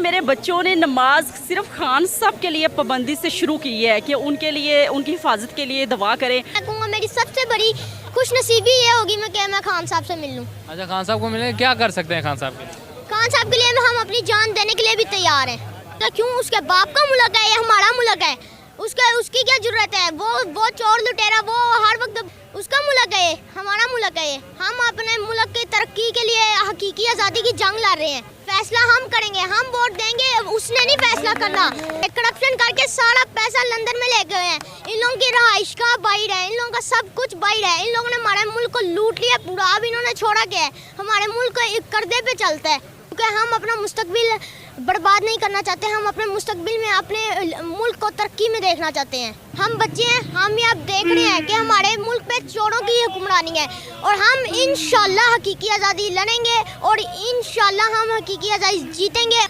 میرے بچوں نے نماز صرف خان صاحب کے لیے پابندی سے شروع کی ہے کہ ان کے لیے ان کی حفاظت کے لیے دعا کریں. میں کہوں گا میری سب سے بڑی خوش نصیبی یہ ہوگی کہ میں خان صاحب سے مل لوں. اچھا خان صاحب کو ملیں کیا کر سکتے ہیں خان صاحب کے لیے؟ خان صاحب کے لیے ہم اپنی جان دینے کے لیے بھی تیار ہیں. کیوں اس کے باپ کا ملک ہے یہ ہمارا ملک ہے. اس کی کیا ضرورت ہے؟ وہ چور لٹیرا وہ ہر وقت اس کا ملک ہے ہمارا ملک ہے. ہم اپنے ملک کی ترقی کے لیے حقیقی آزادی کی جنگ لڑ رہے ہیں. فیصلہ ہم کریں گے, ہم ووٹ دیں گے, اس نے نہیں فیصلہ کرنا. کرپشن کر کے سارا پیسہ لندن میں لے گئے ہیں. ان لوگوں کی رہائش کا باہر ہے, ان لوگوں کا سب کچھ باہر ہے. ان لوگوں نے ہمارے ملک کو لوٹ لیا پورا. اب انہوں نے چھوڑا کیا ہے؟ ہمارے ملک کو ایک قرضے پہ چلتا ہے کیونکہ ہم اپنا مستقبل برباد نہیں کرنا چاہتے. ہم اپنے مستقبل میں اپنے ملک کو ترقی میں دیکھنا چاہتے ہیں. ہم بچے ہیں, ہم یہ اب دیکھ رہے ہیں کہ ہمارے ملک پہ چوروں کی حکمرانی ہے اور ہم انشاءاللہ حقیقی آزادی لڑیں گے اور انشاءاللہ ہم حقیقی آزادی جیتیں گے.